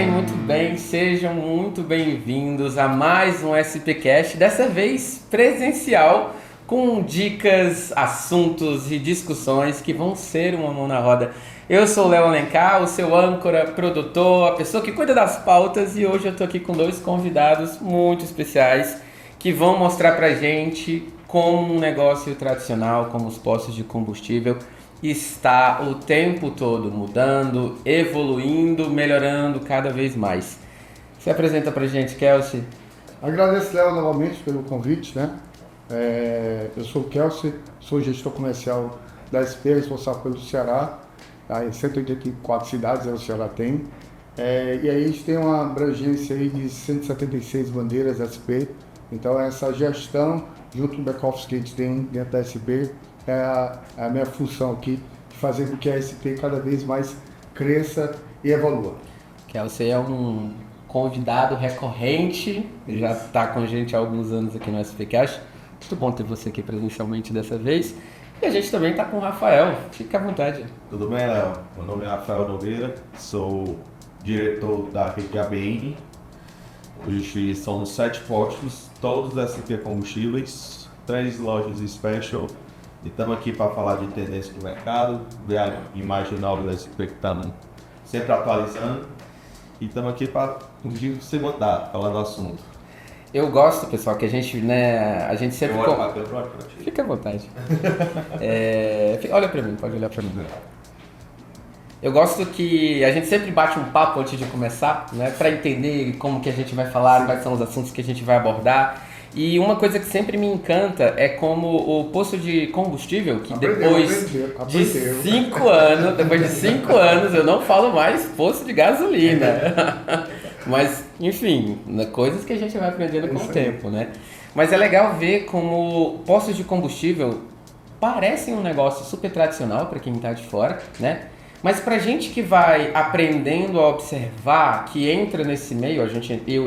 muito bem. Sejam muito bem-vindos a mais um SPcast, dessa vez presencial, com dicas, assuntos e discussões que vão ser uma mão na roda. Eu sou o Léo Alencar, o seu âncora, produtor, a pessoa que cuida das pautas, e hoje eu tô aqui com dois convidados muito especiais que vão mostrar pra gente como um negócio tradicional, como os postos de combustível, está o tempo todo mudando, evoluindo, melhorando cada vez mais. Se apresenta pra gente, Kelsey. Agradeço, Léo, novamente pelo convite, né? Eu sou o Kelsey, sou gestor comercial da SP, responsável pelo Ceará. Em 184 cidades o Ceará tem. E aí a gente tem uma abrangência aí de 176 bandeiras SP. Então essa gestão, junto com o back-office que a gente tem dentro da SP, é a minha função aqui, de fazer com que a SP cada vez mais cresça e evolua. Kelsey é um convidado recorrente, já está com a gente há alguns anos aqui no SPcast. Muito bom ter você aqui presencialmente dessa vez. E a gente também está com o Rafael, fica à vontade. Tudo bem, Léo? Meu nome é Rafael Nogueira, sou diretor da rede ABN. Hoje somos 7 postos, todos SP Combustíveis, 3 lojas Special. E estamos aqui para falar de tendência do mercado, ver a imagem nova da SP que estamos sempre atualizando. E estamos aqui para se mandar, falar do assunto. Eu gosto, pessoal, que a gente sempre... Fica à vontade. Olha pra mim, pode olhar pra mim. Eu gosto que a gente sempre bate um papo antes de começar, né? Pra entender como que a gente vai falar, quais são os assuntos que a gente vai abordar. E uma coisa que sempre me encanta é como o posto de combustível, que depois de 5 anos eu não falo mais posto de gasolina. Mas, enfim, coisas que a gente vai aprendendo com o tempo, né? Mas é legal ver como postos de combustível parecem um negócio super tradicional para quem está de fora, né? Mas pra gente que vai aprendendo a observar, que entra nesse meio,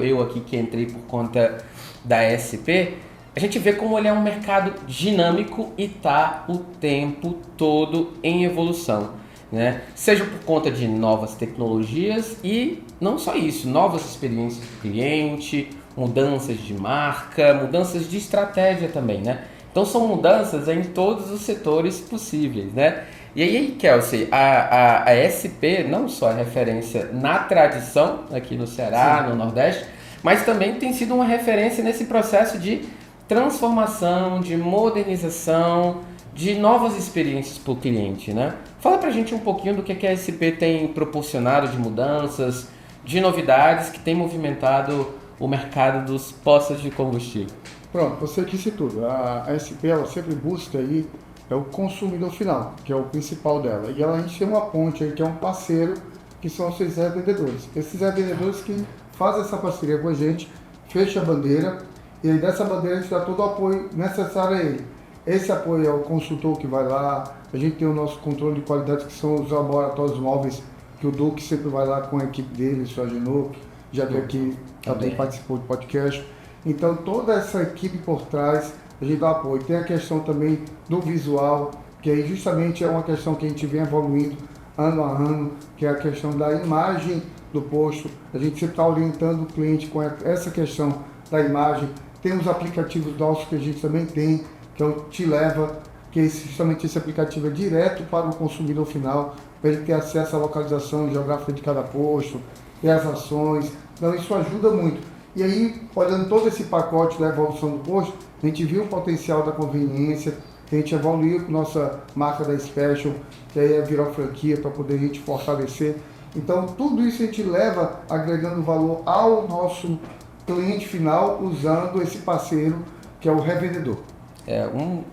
eu aqui que entrei por conta da SP, a gente vê como ele é um mercado dinâmico e tá o tempo todo em evolução, né? Seja por conta de novas tecnologias e não só isso, novas experiências do cliente, mudanças de marca, mudanças de estratégia também, né? Então são mudanças em todos os setores possíveis, né? E aí, Kelsey, a SP não só é referência na tradição aqui no Ceará, no Nordeste, mas também tem sido uma referência nesse processo de transformação, de modernização, de novas experiências para o cliente, né? Fala pra gente um pouquinho do que a SP tem proporcionado de mudanças, de novidades que tem movimentado o mercado dos postos de combustível. Pronto, você disse tudo. A SP ela sempre busca aí o consumidor final, que é o principal dela. E a gente tem uma ponte aí que é um parceiro, que são os seus revendedores. Esses revendedores que fazem essa parceria com a gente, fecha a bandeira, e aí dessa bandeira a gente dá todo o apoio necessário a ele. Esse apoio é o consultor que vai lá, a gente tem o nosso controle de qualidade, que são os laboratórios móveis, que o Duque sempre vai lá com a equipe dele, o Sr. Agenor, já que aqui também participou do podcast. Então toda essa equipe por trás, a gente dá apoio. Tem a questão também do visual, que aí justamente é uma questão que a gente vem evoluindo ano a ano, que é a questão da imagem do posto. A gente sempre está orientando o cliente com essa questão da imagem. Tem os aplicativos nossos que a gente também tem, que é o Te Leva, que justamente esse aplicativo é direto para o consumidor final, para ele ter acesso à localização geográfica de cada posto, e as ações. Então isso ajuda muito. E aí, olhando todo esse pacote da evolução do posto, a gente viu o potencial da conveniência, a gente evoluiu com nossa marca da Special, que aí é virar franquia para poder a gente fortalecer. Então tudo isso a gente leva agregando valor ao nosso cliente final, usando esse parceiro que é o revendedor.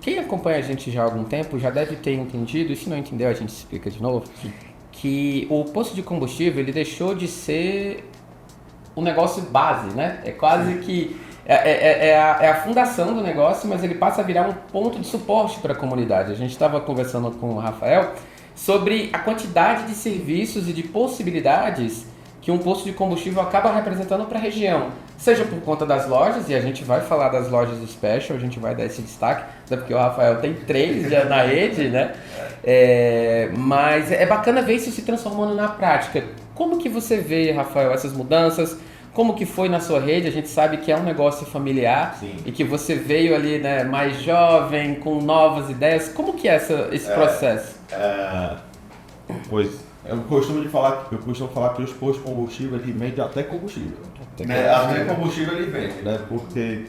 Quem acompanha a gente já há algum tempo já deve ter entendido, e se não entendeu a gente explica de novo, que o posto de combustível ele deixou de ser um negócio base, né? É quase que é a fundação do negócio, mas ele passa a virar um ponto de suporte para a comunidade. A gente estava conversando com o Rafael sobre a quantidade de serviços e de possibilidades que um posto de combustível acaba representando para a região, seja por conta das lojas, e a gente vai falar das lojas Special, a gente vai dar esse destaque, até porque o Rafael tem 3 já na rede, né? Mas é bacana ver isso se transformando na prática. Como que você vê, Rafael, essas mudanças? Como que foi na sua rede? A gente sabe que é um negócio familiar. Sim. E que você veio ali, né, mais jovem, com novas ideias. Como que é esse processo? Pois, eu costumo falar que os postos de combustível ele vende até combustível. Até combustível ele vende, né? Porque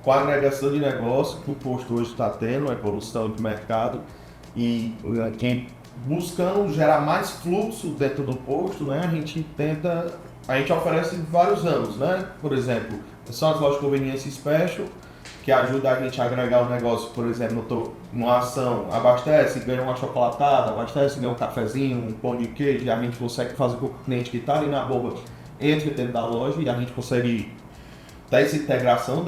com a agregação de negócio que o posto hoje está tendo, a evolução do mercado e quem buscando gerar mais fluxo dentro do posto, né? A gente oferece vários anos, né? Por exemplo, são as lojas de conveniência special, que ajuda a gente a agregar o negócio, por exemplo, numa ação, abastece, ganha uma chocolatada, abastece, ganha um cafezinho, um pão de queijo, e a gente consegue fazer com que o cliente que está ali na bomba entre dentro da loja e a gente consegue ter essa integração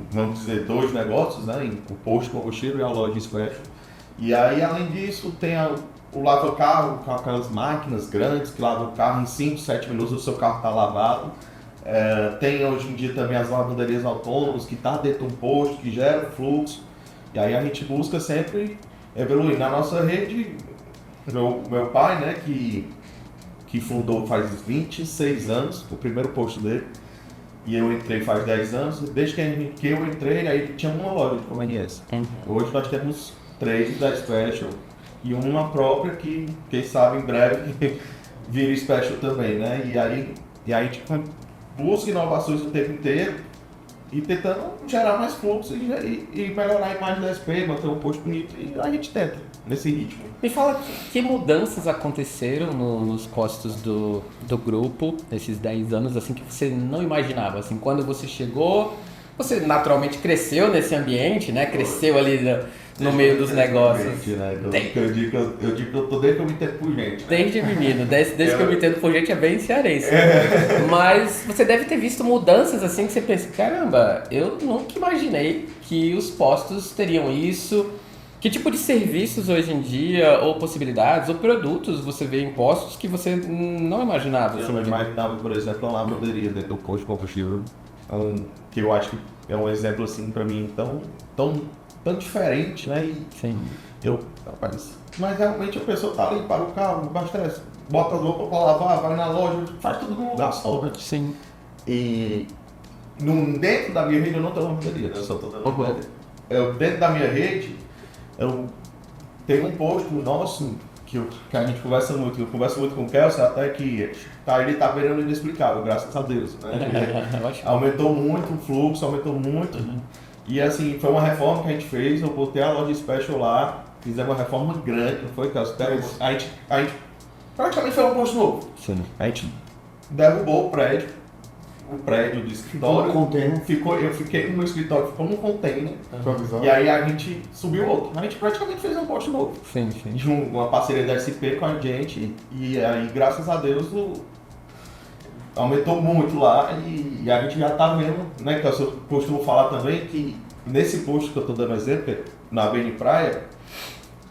vamos dizer, dois negócios, né? O posto de combustível e a loja special. E aí, além disso, tem o lava-carro, com aquelas máquinas grandes que lavam o carro em 5, 7 minutos, o seu carro está lavado. Tem hoje em dia também as lavanderias autônomas que está dentro de um posto, que gera fluxo. E aí a gente busca sempre evoluir. Na nossa rede, meu pai, né, que fundou faz 26 anos, o primeiro posto dele, e eu entrei faz 10 anos. Desde que eu entrei, aí tinha uma loja de conveniência. Hoje nós temos 3 da Special e uma própria que, quem sabe, em breve vira Special também, né? E aí a gente busca inovações o tempo inteiro e tentando gerar mais fluxo e melhorar a imagem da SP, manter um posto bonito, e a gente tenta nesse ritmo. Me fala que mudanças aconteceram nos postos do grupo nesses 10 anos, assim, que você não imaginava, assim, quando você chegou, você naturalmente cresceu nesse ambiente, né? Cresceu ali no meio dos negócios. Né? Eu digo que eu tô desde que eu me entendo por gente. Né? Desde menino, desde que eu me entendo por gente é bem cearense. Mas você deve ter visto mudanças assim que você pensa, caramba, eu nunca imaginei que os postos teriam isso. Que tipo de serviços hoje em dia, ou possibilidades, ou produtos você vê em postos que você não imaginava? Eu não imaginava, por exemplo, uma lavanderia dentro do posto de combustível, que eu acho que é um exemplo assim para mim tão diferente, né? Sim. Mas realmente a pessoa tá ali, para o carro, abastece, bota as roupas para lavar, vai na loja, faz tudo no lugar só. Sim. E dentro da minha rede eu não tenho lavanderia, eu só tô dando dentro da minha rede, eu tenho um posto nosso que a gente conversa muito, eu converso muito com o Kelsey, até que ele tá virando inexplicável, graças a Deus. Né? Aumentou muito o fluxo, aumentou muito. E assim, foi uma reforma que a gente fez, eu botei a loja Special lá, fizemos uma reforma grande, não foi, Kelsey? A gente praticamente foi um posto novo. Sim. A gente derrubou o prédio do escritório. Eu fiquei no meu escritório, ficou num container. E aí a gente subiu outro. A gente praticamente fez um posto novo. Sim. De uma parceria da SP com a gente. E aí, graças a Deus, aumentou muito lá. E a gente já tá vendo, né? Que eu costumo falar também que nesse posto que eu tô dando exemplo, na BN Praia,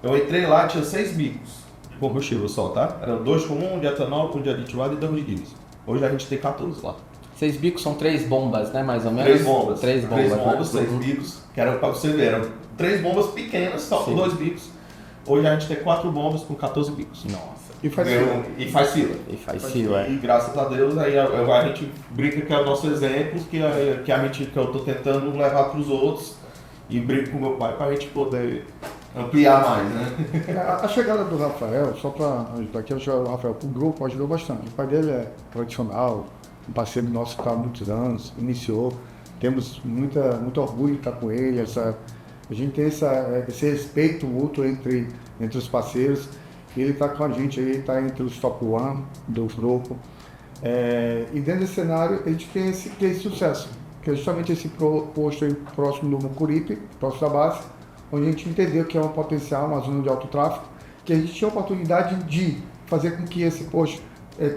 eu entrei lá, tinha 6 bicos de combustível só, tá? Eram 2 com 1 de etanol, 1 de aditivado e 2 de diesel. Hoje a gente tem 14 lá. 6 bicos são 3 bombas, né? Mais ou menos? 3 bombas. 3 bombas, 6 bicos, que eram pra você ver, eram 3 bombas pequenas, só com 2 bicos. Hoje a gente tem 4 bombas com 14 bicos. Nossa. E faz fila. E faz fila. E graças a Deus, aí a gente brinca que é o nosso exemplo, que eu tô tentando levar para os outros, e brinco com meu pai para a gente poder ampliar mais, né? A chegada do Rafael, só para ajudar aqui, o Rafael para o grupo ajudou bastante. O pai dele é tradicional, um parceiro nosso que está há muitos anos, iniciou, temos muito orgulho de estar com ele, a gente tem esse respeito mútuo entre os parceiros. Ele está com a gente, ele está entre os top 1 do grupo. E dentro desse cenário, a gente tem esse sucesso, que é justamente esse posto aí próximo do Mucuripe, próximo da base, onde a gente entendeu que é um potencial, uma zona de alto tráfego, que a gente tinha a oportunidade de fazer com que esse posto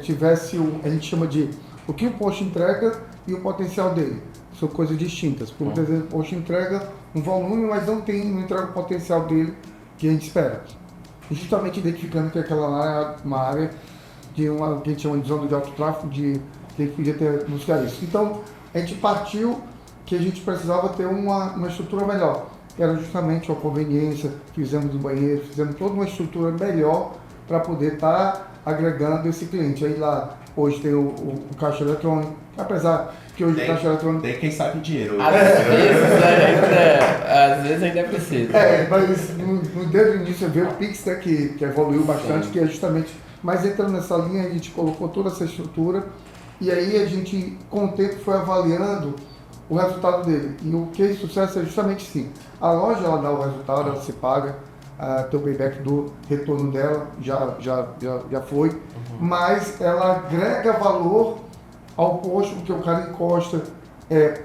tivesse, a gente chama de o que o posto entrega e o potencial dele. São coisas distintas. Por exemplo, o posto entrega um volume, mas não entrega o potencial dele que a gente espera. Justamente identificando que aquela área é uma área de uma que a gente chama de zona de alto tráfego, que a gente podia buscar isso. Então, a gente partiu que a gente precisava ter uma estrutura melhor. Era justamente uma conveniência, fizemos o banheiro, fizemos toda uma estrutura melhor para poder estar agregando esse cliente. Aí lá, hoje tem o caixa eletrônico, apesar que hoje o caixa eletrônico... Tem quem saque dinheiro. Às vezes ainda é preciso. Mas desde o início veio o Pix, né, que evoluiu bastante, que é justamente... Mas entrando nessa linha, a gente colocou toda essa estrutura e aí a gente, com o tempo, foi avaliando o resultado dele. E o case de sucesso é justamente sim. A loja, ela dá o resultado, ela se paga, tem o payback do retorno dela, já foi, mas ela agrega valor ao posto, porque o cara encosta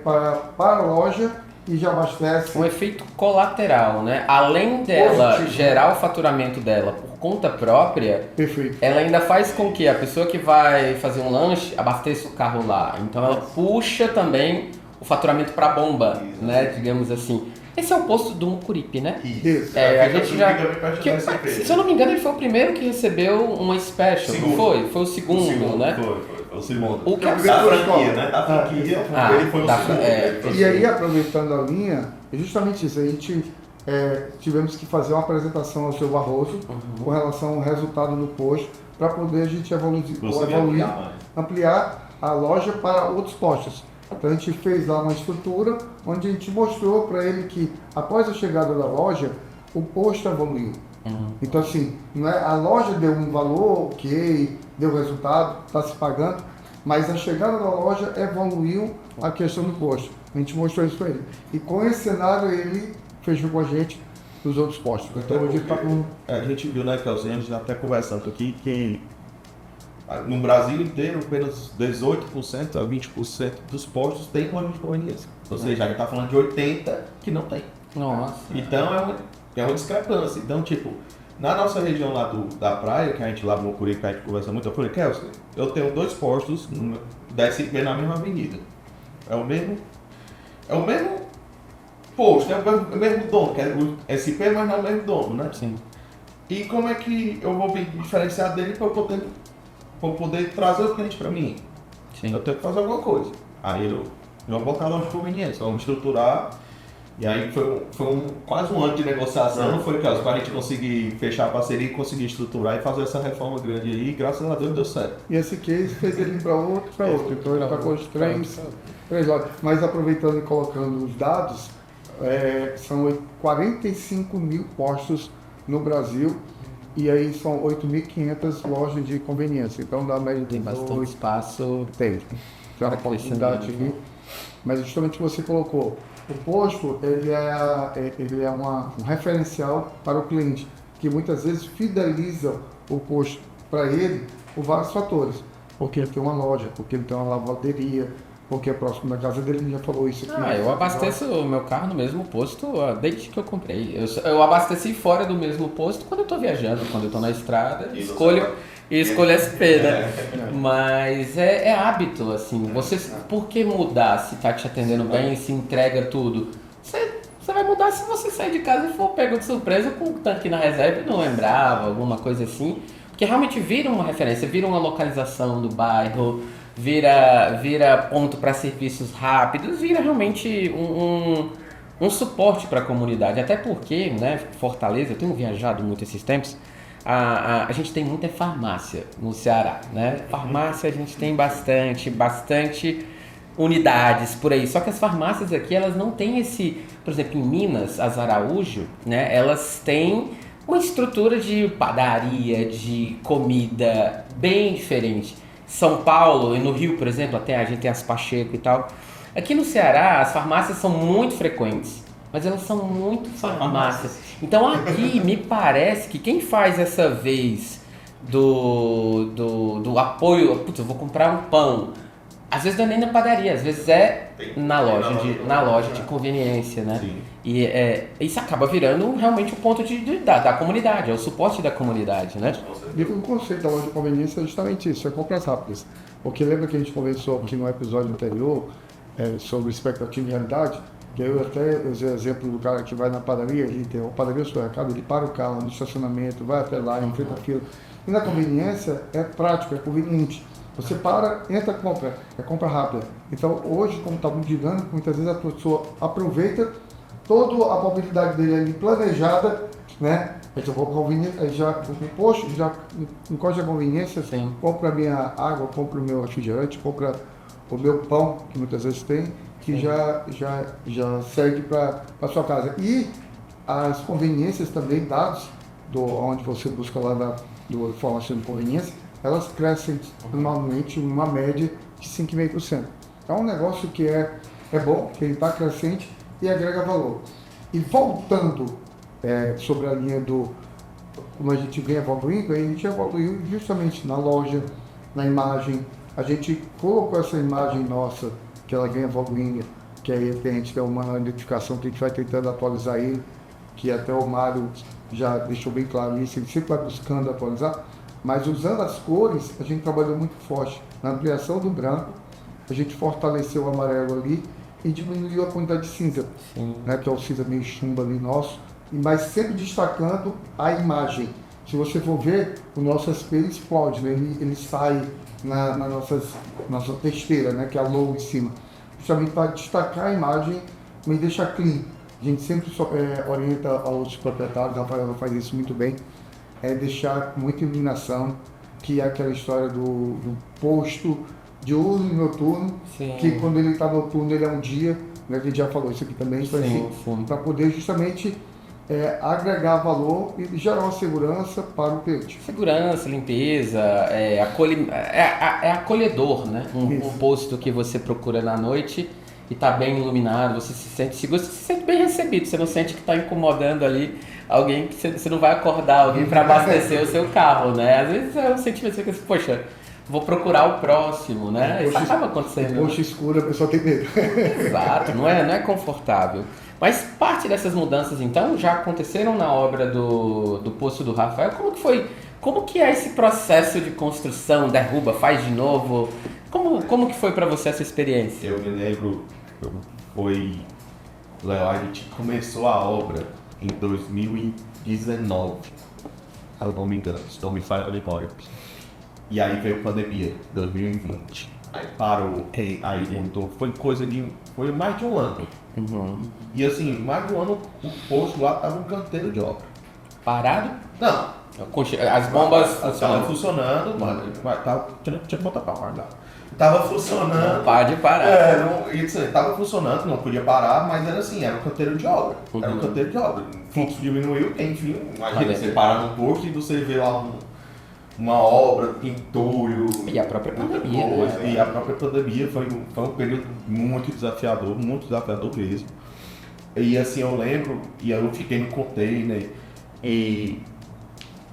para a loja e já abastece. Um efeito colateral, né? Além dela positivo, gerar o faturamento dela por conta própria, perfeito, ela ainda faz com que a pessoa que vai fazer um lanche abasteça o carro lá. Então ela puxa também o faturamento para a bomba, né? Digamos assim. Esse é o posto do Mucuripe, né? Isso. A gente já... se eu não me engano, ele foi o primeiro que recebeu uma special, não foi? Foi o segundo, né? Foi o segundo. O que da franquia, né? Da franquia, ele foi o segundo. E aí, aproveitando a linha, é justamente isso. A gente tivemos que fazer uma apresentação ao seu Barroso com relação ao resultado do posto para poder a gente evoluir, ampliar a loja para outros postos. Então a gente fez lá uma estrutura onde a gente mostrou para ele que após a chegada da loja, o posto evoluiu. Então assim, não é, a loja deu um valor, ok, deu resultado, está se pagando, mas a chegada da loja evoluiu a questão do posto. A gente mostrou isso para ele. E com esse cenário ele fechou com a gente nos outros postos. Então a gente está com... A gente viu, né, Kelsen, a gente já até conversando aqui, que no Brasil inteiro, apenas 18% a 20% dos postos tem loja de conveniência. Ou seja, a gente está falando de 80% que não tem. Nossa. Então é uma discrepância. Então, tipo, na nossa região lá da praia, que a gente lá no Mucuripe, a gente conversa muito, eu falei, Kelsen, eu tenho 2 postos da SP na mesma avenida. É o mesmo posto, é o mesmo dono, que é o SP, mas não é o mesmo dono, né? Sim. E como é que eu vou me diferenciar dele para eu poder trazer o cliente para mim? Sim. Eu tenho que fazer alguma coisa. Aí eu vou botar loja de conveniência, vamos estruturar. E aí foi quase um ano de negociação, foi para a gente conseguir fechar a parceria e conseguir estruturar e fazer essa reforma grande aí, e graças a Deus deu certo. E esse case fez ele ir para outro. Então ele está com os três lojas. Mas aproveitando e colocando os dados, são 45 mil postos no Brasil. E aí são 8.500 lojas de conveniência. Então dá média de... Tem bastante espaço. Tem uma possibilidade aqui. Mas justamente você colocou, o posto ele é um referencial para o cliente, que muitas vezes fideliza o posto para ele por vários fatores. Porque ele tem uma loja, porque ele tem uma lavanderia, porque é próximo da casa dele, ele já falou isso aqui. Eu abasteço o meu carro no mesmo posto desde que eu comprei. Eu abasteci fora do mesmo posto quando eu estou viajando, quando eu estou na estrada, escolho SP, né? Mas é hábito, assim. Por que mudar se tá te atendendo bem, se entrega tudo? Você vai mudar se você sair de casa e for pego de surpresa com o tanque na reserva e não lembrava, alguma coisa assim. Porque realmente vira uma referência, vira uma localização do bairro, vira ponto para serviços rápidos, vira realmente um suporte para a comunidade. Até porque, né, Fortaleza, eu tenho viajado muito esses tempos, a gente tem muita farmácia no Ceará, né? Farmácia a gente tem bastante unidades por aí. Só que as farmácias aqui, elas não têm esse... Por exemplo, em Minas, as Araújo, né, elas têm uma estrutura de padaria, de comida bem diferente. São Paulo e no Rio, por exemplo, até a gente tem as Pacheco e tal. Aqui no Ceará, as farmácias são muito frequentes, mas elas são muito farmácias. Então aqui me parece que quem faz essa vez do apoio, putz, eu vou comprar um pão, às vezes não é nem na padaria, às vezes na loja de conveniência, né? Sim. E isso acaba virando realmente o ponto da comunidade, é o suporte da comunidade, né? E o conceito da loja de conveniência é justamente isso, é compras rápidas. Porque lembra que a gente conversou aqui no episódio anterior sobre expectativa e realidade? Que eu até usei o exemplo do cara que vai na padaria, ele tem uma padaria no supermercado, ele para o carro no estacionamento, vai até lá, enfrenta aquilo. E na conveniência é prático, é conveniente. Você para, entra, compra, é compra rápida. Então hoje, como está muito dinâmico, muitas vezes a pessoa aproveita toda a mobilidade dele ali planejada, né, Aí eu vou para a conveniência, poxa, já encosta a conveniência, compro a minha água, compro o meu refrigerante, compro o meu pão, que muitas vezes tem, que já segue para a sua casa. E as conveniências também, dados onde você busca lá do informação de conveniência, elas crescem normalmente uma média de 5,5%. É um negócio que é bom, que ele está crescente e agrega valor. E voltando sobre a linha como a gente vem evoluindo, a gente evoluiu justamente na loja, na imagem. A gente colocou essa imagem nossa, que ela vem evoluindo, que aí a gente tem uma identificação que a gente vai tentando atualizar ele, que até o Mário já deixou bem claro isso, ele sempre vai buscando atualizar, mas usando as cores, a gente trabalhou muito forte na ampliação do branco, a gente fortaleceu o amarelo ali e diminuiu a quantidade de cinza, né, que é o cinza meio chumbo ali nosso, mas sempre destacando a imagem. Se você for ver, o nosso espelho explode, né? Ele sai na nossa testeira, né, que é a logo em cima, justamente para destacar a imagem e deixar clean. A gente sempre orienta aos proprietários, a Rafaela faz isso muito bem, deixar muita iluminação, que é aquela história do posto diurno e noturno, que quando ele está noturno ele é um dia, né, a gente já falou isso aqui também, para poder justamente agregar valor e gerar uma segurança para o cliente. Segurança, limpeza, é acolhedor, né? Um posto que você procura na noite e está bem iluminado, você se sente seguro, você se sente bem recebido, você não sente que está incomodando ali alguém, que você não vai acordar alguém para abastecer o seu carro, né? Às vezes é um sentimento que você, poxa, vou procurar o próximo, né? Isso acaba acontecendo. Poxa escura, a pessoa tem medo. Exato, não é confortável. Mas parte dessas mudanças, então, já aconteceram na obra do Poço do Rafael. Como que foi? Como que é esse processo de construção? Derruba, faz de novo? Como que foi para você essa experiência? Eu me lembro, a gente começou a obra em 2019, se eu não me engano, se não me falha a memória. E aí veio a pandemia, 2020. Aí parou, aí montou, foi mais de um ano. E assim, mais de um ano o posto lá estava um canteiro de obra. Parado? Não. As bombas estavam funcionando, mas tinha que botar pra guardar. Tava funcionando. Não pode parar. Tava funcionando, não podia parar, mas era assim, era um canteiro de obra. Era um canteiro de obra. O fluxo diminuiu, enfim, imagina você parar num posto e você vê lá uma obra, entulho. E a própria pandemia. E a própria pandemia foi um período muito desafiador mesmo. E assim, eu lembro, e eu fiquei no container, e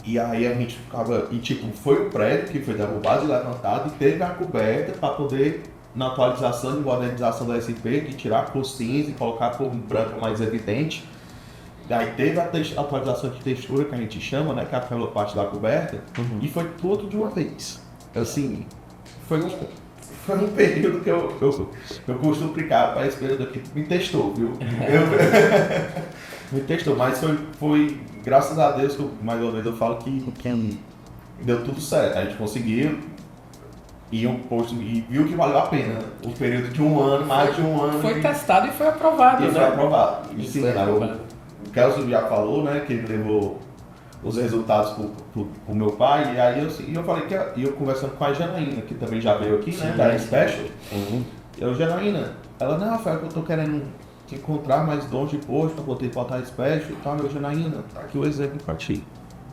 aí a gente ficava, foi o prédio que foi derrubado e levantado, e teve a coberta para poder, na atualização e modernização da SP, de tirar por cinza e colocar por um branco mais evidente. Aí teve a atualização de textura, que a gente chama, né, que é aquela parte da coberta, e foi tudo de uma vez. Assim, foi um período que eu costumo brincar para esse período aqui, me testou, viu? Me testou, mas foi graças a Deus que mais uma vez eu falo que deu tudo certo. A gente conseguiu e viu que valeu a pena, né? O período de um ano, mais de um ano. Foi testado e foi aprovado, né? Foi aprovado. E sim, o Kelso já falou, né, que ele levou os resultados pro meu pai, e aí eu falei que eu conversando com a Janaína, que também já veio aqui, né, da Special. Eu, Janaína, ela, não, Rafael, que eu tô querendo te encontrar mais donos de posto pra poder botar Special e tal. Eu, Janaína, tá aqui o exemplo pra ti.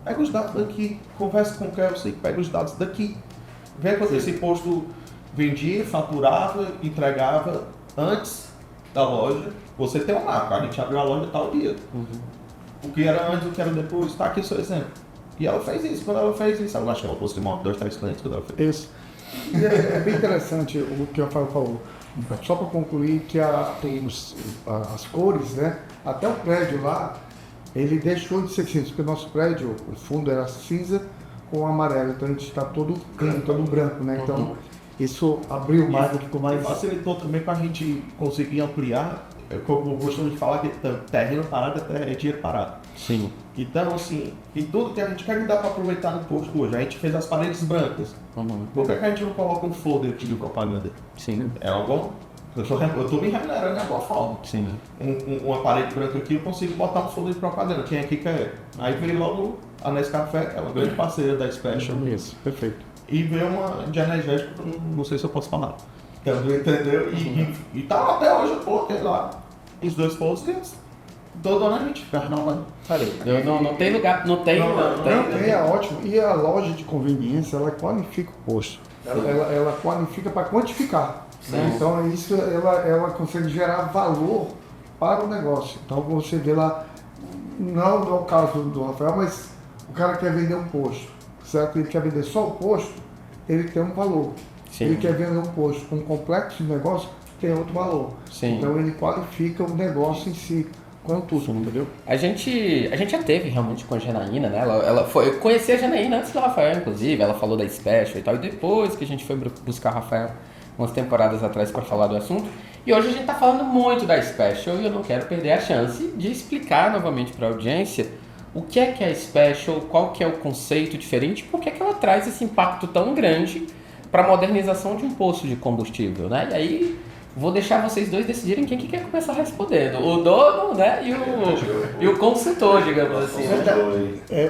Pega os dados daqui, conversa com o Kelso e pega os dados daqui. Vê quanto esse posto vendia, faturava, entregava antes da loja. Você tem um mapa, a gente abriu a loja tal dia. O que era antes, o que era depois, tá aqui o seu exemplo. E ela fez isso. Quando ela fez isso, ela achou que ela fosse de 2, 3 clientes quando ela fez isso. E é bem interessante o que o Rafael falou. Só para concluir que as cores, né? Até o prédio lá, ele deixou de ser cinza, porque o nosso prédio, o fundo era cinza com amarelo, então a gente está todo branco, né? Então isso abriu mais, ficou mais... Facilitou também para a gente conseguir ampliar. Como eu costumo de falar, que terreno parado é dinheiro parado. Sim. Então, assim, e tudo que a gente quer dar para aproveitar no posto hoje. A gente fez as paredes brancas. Por que a gente não coloca um folder de propaganda? Sim. É algo bom? Eu tô me remunerando de alguma forma. Sim. Uma parede branca aqui, eu consigo botar um soldo de propaganda. Quem aqui quer? Aí veio logo a Nescafé, que é uma grande parceira da Special. Isso, perfeito. E veio uma de energético, não sei se eu posso falar. Entendeu? E tá até hoje, pô, lá. Os dois postos, todo ano a gente fica, não tem lugar, não tem, é ótimo. E a loja de conveniência, ela qualifica o posto. Ela qualifica para quantificar. Né? Então, isso ela consegue gerar valor para o negócio. Então, você vê lá, não é o caso do Rafael, mas o cara quer vender um posto, certo? Ele quer vender só o posto, ele tem um valor. Sim. Ele quer vender um posto com um complexo de negócio, tem outro valor. Sim. Então, ele qualifica o negócio em si. Quanto tudo, entendeu? A gente já teve realmente com a Janaína, né? Eu conheci a Janaína antes do Rafael, inclusive. Ela falou da Special e tal. E depois que a gente foi buscar o Rafael umas temporadas atrás para falar do assunto. E hoje a gente tá falando muito da Special e eu não quero perder a chance de explicar novamente para a audiência o que é a Special, qual que é o conceito diferente, por que ela traz esse impacto tão grande para a modernização de um posto de combustível, né? E aí vou deixar vocês dois decidirem quem que quer começar respondendo. O dono, né? E o consultor, digamos assim.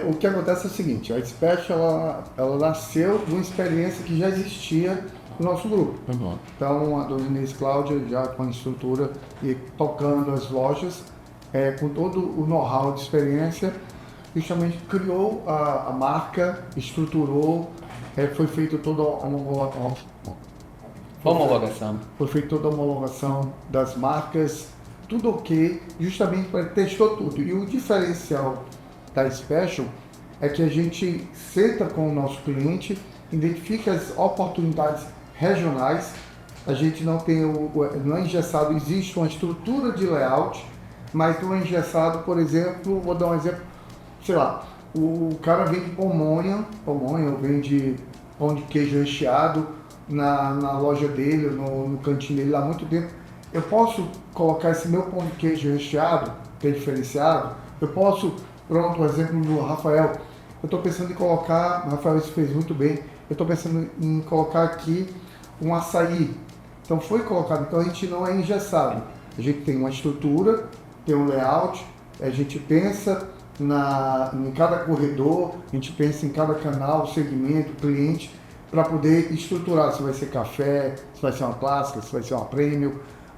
O que acontece é o seguinte, a Special ela nasceu de uma experiência que já existia no nosso grupo. Uhum. Então, a dona Inês Cláudia, já com a estrutura e tocando as lojas, com todo o know-how de experiência, justamente criou a marca, estruturou, foi feito toda homologação. Foi feita toda a homologação das marcas, tudo ok, justamente para testou tudo. E o diferencial da Special é que a gente senta com o nosso cliente, identifica as oportunidades regionais. A gente não tem não é engessado, existe uma estrutura de layout, mas não é engessado, por exemplo, vou dar um exemplo, sei lá, o cara vende pamonha ou vende pão de queijo recheado na loja dele, no cantinho dele lá há muito tempo. Eu posso colocar esse meu pão de queijo recheado, que é diferenciado, eu posso, pronto, o exemplo do Rafael, eu estou pensando em colocar, o Rafael isso fez muito bem, eu estou pensando em colocar aqui um açaí. Então foi colocado, então a gente não é engessado, a gente tem uma estrutura, tem um layout, a gente pensa em cada corredor, a gente pensa em cada canal, segmento, cliente, para poder estruturar se vai ser café, se vai ser uma clássica, se vai ser uma premium,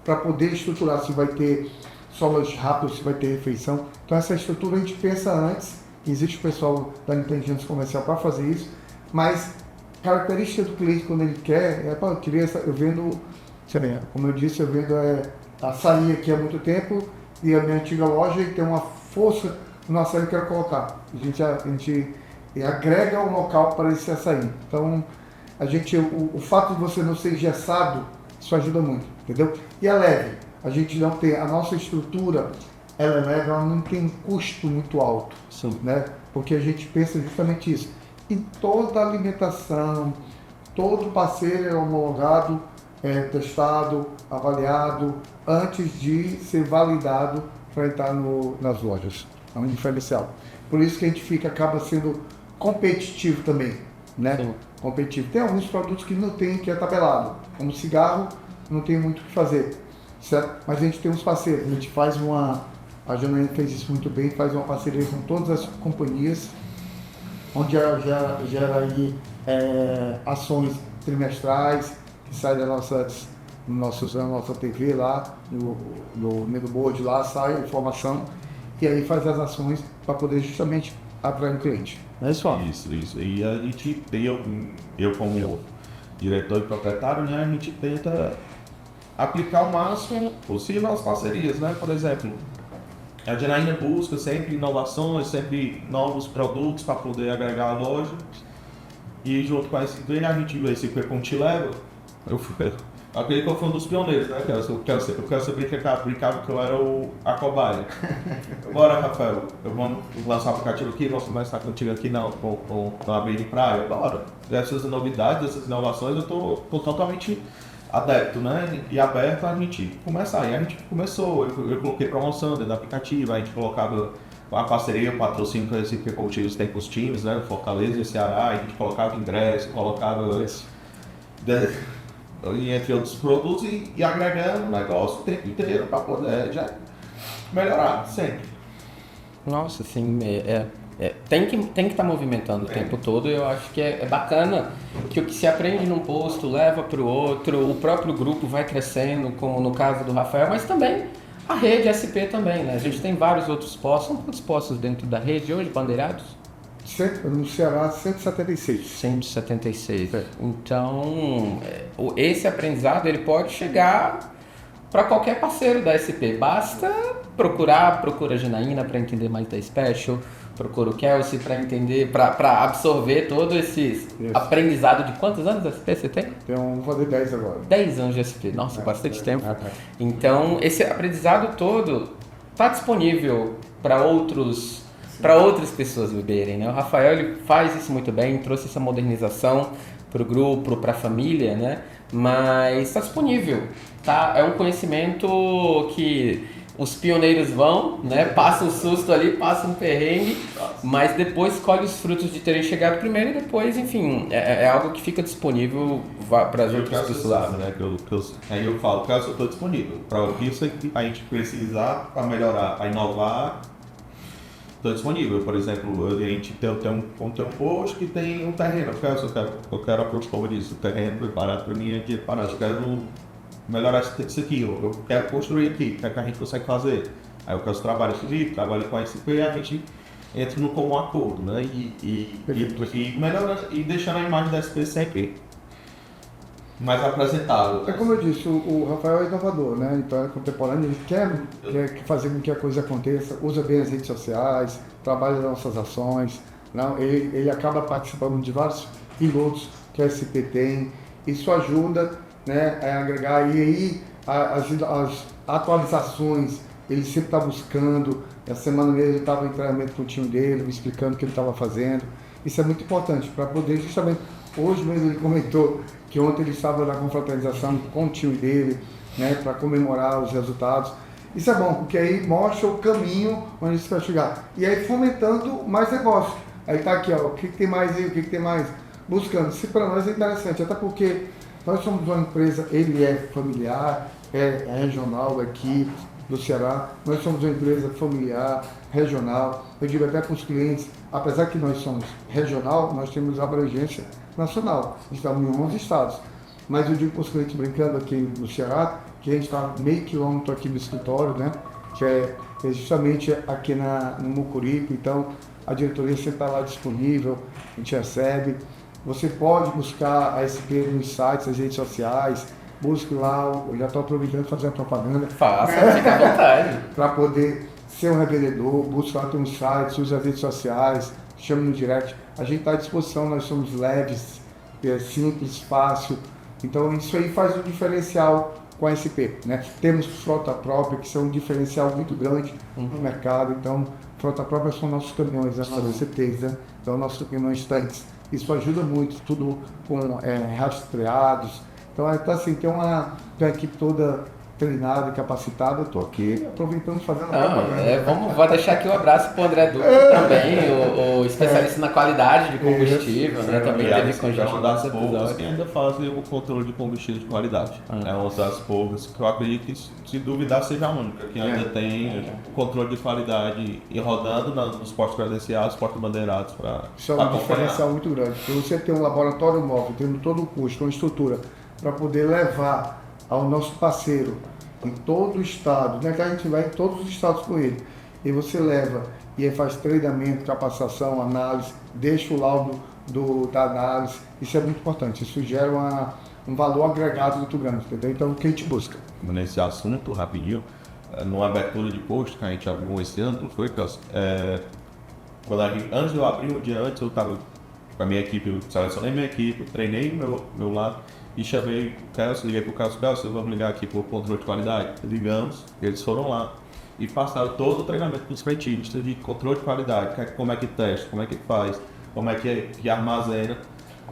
para poder estruturar se vai ter só lanche rápido, se vai ter refeição. Então essa estrutura a gente pensa antes, existe o pessoal da inteligência comercial para fazer isso, mas característica do cliente quando ele quer, eu vendo, como eu disse, eu vendo açaí aqui há muito tempo e a minha antiga loja tem uma força no açaí que eu quero colocar. A gente agrega um local para esse açaí. Então, o fato de você não ser engessado, isso ajuda muito, entendeu? E é leve. A gente não tem, a nossa estrutura, ela é leve, ela não tem um custo muito alto, né? Porque a gente pensa justamente isso. Em toda a alimentação, todo parceiro é homologado, testado, avaliado, antes de ser validado para entrar nas lojas. É um diferencial. Por isso que a gente acaba sendo competitivo também, né? Sim. Competitivo. Tem alguns produtos que não tem, que é tabelado. Como cigarro, não tem muito o que fazer, certo? Mas a gente tem uns parceiros. A gente faz a Janaína fez isso muito bem, faz uma parceria com todas as companhias, onde gera aí ações trimestrais, que saem da nossa TV lá, no Medo Board lá, sai a informação, e aí faz as ações para poder justamente atrair o cliente. É isso. Isso. E a gente tem, eu como diretor e proprietário, né, a gente tenta aplicar o máximo possível as parcerias, né? Por exemplo, a Janaína busca sempre inovações, sempre novos produtos para poder agregar a loja. E junto com a SB, a gente vê esse Contileva. Eu acredito que eu fui um dos pioneiros, né? Eu quero ser brincava que eu era a cobaia. Bora, Rafael, vamos lançar o aplicativo aqui, vamos conversar contigo aqui na beira de praia. Bora. Essas novidades, essas inovações, eu tô totalmente adepto, né? E aberto a gente começar. E a gente começou, eu coloquei promoção dentro do aplicativo, a gente colocava a parceria, o patrocínio com esse combustíveis tem com os times, né? Fortaleza e Ceará, a gente colocava ingresso, colocava e entre outros produtos, e agregando o negócio o tempo inteiro para poder já melhorar sempre. Nossa, assim, tem que estar movimentando o tempo todo. Eu acho que é bacana que o que se aprende num posto leva para o outro, o próprio grupo vai crescendo, como no caso do Rafael, mas também a rede SP também, né? A gente tem vários outros postos. São quantos postos dentro da rede hoje, bandeirados? No Ceará, 176. 176. Então, esse aprendizado ele pode chegar para qualquer parceiro da SP. Basta procura a Janaína para entender mais da Special, procura o Kelsey para entender, para absorver todo esse aprendizado de quantos anos da SP você tem? Vou fazer 10 agora. 10 anos de SP, nossa, bastante tempo. Então, esse aprendizado todo está disponível para outras pessoas beberem, né? O Rafael ele faz isso muito bem, trouxe essa modernização para o grupo, para a família, né? Mas está disponível, tá? É um conhecimento que os pioneiros vão, né? Passam um susto ali, passam um perrengue, mas depois colhe os frutos de terem chegado primeiro e depois, enfim, é algo que fica disponível para as outras pessoas. Sabe, né? Aí eu falo, Cássio, eu estou disponível para o que a gente precisar para melhorar, para inovar. Estou disponível, por exemplo, a gente tem um post que tem um terreno, eu quero propor isso, o terreno preparado para mim aqui, eu quero melhorar isso aqui, eu quero construir aqui, o que a gente consegue fazer. Aí eu quero trabalhar com a SP e a gente entra no comum acordo, né? E melhorando e deixando a imagem da SP sempre mais apresentável. É como eu disse, o Rafael é inovador, né? Então é contemporâneo, ele quer fazer com que a coisa aconteça, usa bem as redes sociais, trabalha nas nossas ações, não? Ele acaba participando de vários pilotos que a SP tem, isso ajuda, né, a agregar, e aí as atualizações ele sempre está buscando. Essa semana mesmo ele estava em treinamento com o time dele, me explicando o que ele estava fazendo. Isso é muito importante para poder justamente, hoje mesmo ele comentou que ontem ele estava na confraternização com o time dele, né, para comemorar os resultados. Isso é bom, porque aí mostra o caminho onde isso vai chegar. E aí fomentando mais negócio. Aí tá aqui, ó, o que tem mais aí, o que tem mais? Buscando. Isso para nós é interessante, até porque nós somos uma empresa, ele é familiar, é regional aqui do Ceará. Nós somos uma empresa familiar, regional. Eu digo até para os clientes, apesar que nós somos regional, nós temos abrangência nacional. Estamos em 11 estados. Mas eu digo para os clientes, brincando aqui no Ceará, que a gente está meio quilômetro aqui no escritório, né? Que é justamente aqui no Mucuripe. Então, a diretoria sempre está lá disponível, a gente recebe. Você pode buscar a SP nos sites, nas redes sociais, busque lá, eu já estou aproveitando para fazer a propaganda. Faça, fica à vontade. Para poder ser um revendedor, busque lá, tem uns sites, use as redes sociais, chame no direct. A gente está à disposição, nós somos leves, simples, fácil. Então isso aí faz um diferencial com a SP, né? Temos frota própria, que são um diferencial muito grande no mercado. Então, frota própria são nossos caminhões, né? Nossos CTs, né? Então, nossos caminhões tanques. Isso ajuda muito, tudo com rastreados. Então, assim, tem uma equipe toda treinada, capacitada. Eu estou aqui aproveitando, fazendo propaganda. Vou deixar aqui um abraço para o André Duque também, o especialista na qualidade de combustível, né? Também teve com a gente uma das poucas que ainda fazem o controle de combustível de qualidade. É uma das poucas que eu acredito que, se duvidar, seja a única, que ainda tem o controle de qualidade e rodando nos postos credenciados, postos bandeirados para isso é um diferencial muito grande. Porque você tem um laboratório móvel, tendo todo o custo, uma estrutura, para poder levar ao nosso parceiro em todo o estado, né, que a gente vai em todos os estados com ele, e você leva e aí faz treinamento, capacitação, análise, deixa o laudo da análise. Isso é muito importante, isso gera um valor agregado muito grande, entendeu? Então, o que a gente busca? Nesse assunto, rapidinho, numa abertura de posto que a gente abriu esse ano, não foi, Cássio? Antes de eu abrir, um dia antes, eu estava com a minha equipe, eu selecionei minha equipe, treinei meu lado, e chamei o Kelsey, liguei pro Kelsey, vamos ligar aqui pro controle de qualidade. Ligamos, eles foram lá e passaram todo o treinamento dos frentistas de controle de qualidade, como é que testa, como é que faz, como é que armazena,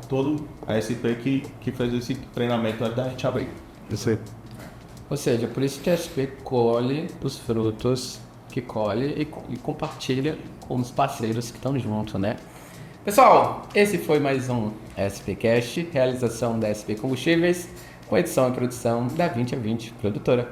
todo a SP que fez esse treinamento antes da gente abrir. Isso aí. Ou seja, por isso que a SP colhe os frutos que colhe e compartilha com os parceiros que estão junto, né? Pessoal, esse foi mais um SPcast, realização da SP Combustíveis. com edição e produção da 20 a 20 produtora.